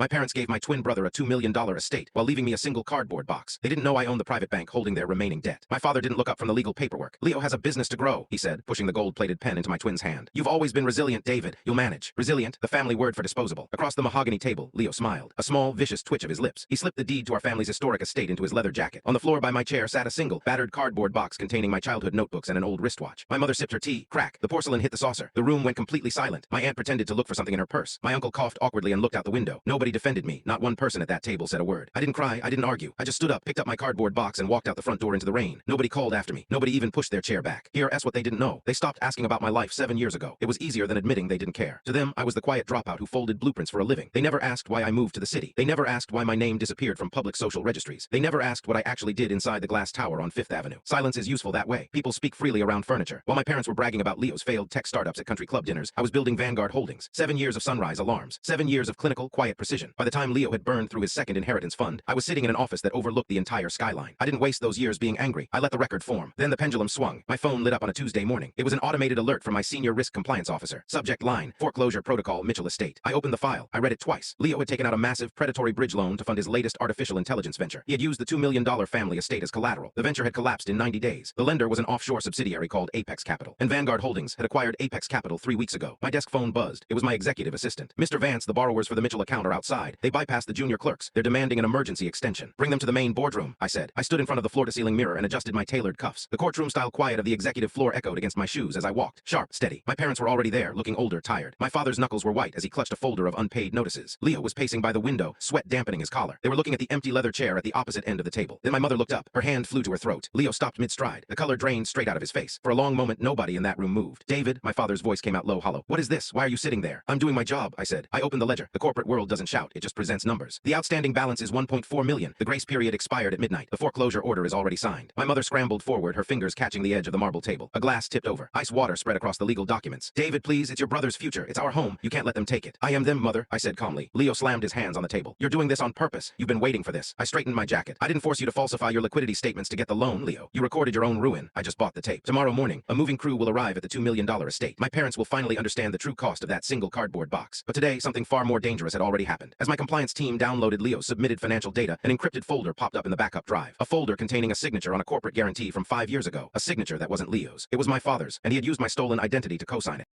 My parents gave my twin brother a $2 million estate while leaving me a single cardboard box. They didn't know I owned the private bank holding their remaining debt. My father didn't look up from the legal paperwork. Leo has a business to grow, he said, pushing the gold-plated pen into my twin's hand. You've always been resilient, David. You'll manage. Resilient, the family word for disposable. Across the mahogany table, Leo smiled. A small, vicious twitch of his lips. He slipped the deed to our family's historic estate into his leather jacket. On the floor by my chair sat a single, battered cardboard box containing my childhood notebooks and an old wristwatch. My mother sipped her tea. Crack. The porcelain hit the saucer. The room went completely silent. My aunt pretended to look for something in her purse. My uncle coughed awkwardly and looked out the window. Nobody defended me. Not one person at that table said a word. I didn't cry. I didn't argue. I just stood up, picked up my cardboard box, and walked out the front door into the rain. Nobody called after me. Nobody even pushed their chair back. Here's what they didn't know. They stopped asking about my life 7 years ago. It was easier than admitting they didn't care. To them, I was the quiet dropout who folded blueprints for a living. They never asked why I moved to the city. They never asked why my name disappeared from public social registries. They never asked what I actually did inside the glass tower on 5th Avenue. Silence is useful that way. People speak freely around furniture. While my parents were bragging about Leo's failed tech startups at country club dinners, I was building Vanguard Holdings. 7 years of sunrise alarms. 7 years of clinical, quiet precision. By the time Leo had burned through his second inheritance fund, I was sitting in an office that overlooked the entire skyline. I didn't waste those years being angry. I let the record form. Then the pendulum swung. My phone lit up on a Tuesday morning. It was an automated alert from my senior risk compliance officer. Subject line, foreclosure protocol, Mitchell Estate. I opened the file. I read it twice. Leo had taken out a massive predatory bridge loan to fund his latest artificial intelligence venture. He had used the $2 million family estate as collateral. The venture had collapsed in 90 days. The lender was an offshore subsidiary called Apex Capital, and Vanguard Holdings had acquired Apex Capital 3 weeks ago. My desk phone buzzed. It was my executive assistant. Mr. Vance, the borrowers for the Mitchell account are outside. They bypassed the junior clerks. They're demanding an emergency extension. Bring them to the main boardroom, I said. I stood in front of the floor-to-ceiling mirror and adjusted my tailored cuffs. The courtroom-style quiet of the executive floor echoed against my shoes as I walked. Sharp, steady. My parents were already there, looking older, tired. My father's knuckles were white as he clutched a folder of unpaid notices. Leo was pacing by the window, sweat dampening his collar. They were looking at the empty leather chair at the opposite end of the table. Then my mother looked up. Her hand flew to her throat. Leo stopped mid-stride. The color drained straight out of his face. For a long moment, nobody in that room moved. David, my father's voice came out low, hollow. What is this? Why are you sitting there? I'm doing my job, I said. I opened the ledger. The corporate world doesn't shout. It just presents numbers. The outstanding balance is 1.4 million. The grace period expired at midnight. The foreclosure order is already signed. My mother scrambled forward, her fingers catching the edge of the marble table. A glass tipped over. Ice water spread across the legal documents. David, please, it's your brother's future. It's our home. You can't let them take it. I am them, mother, I said calmly. Leo slammed his hands on the table. You're doing this on purpose. You've been waiting for this. I straightened my jacket. I didn't force you to falsify your liquidity statements to get the loan, Leo. You recorded your own ruin. I just bought the tape. Tomorrow morning, a moving crew will arrive at the $2 million estate. My parents will finally understand the true cost of that single cardboard box. But today, something far more dangerous had already happened. As my compliance team downloaded Leo's submitted financial data, an encrypted folder popped up in the backup drive. A folder containing a signature on a corporate guarantee from 5 years ago. A signature that wasn't Leo's. It was my father's, and he had used my stolen identity to co-sign it.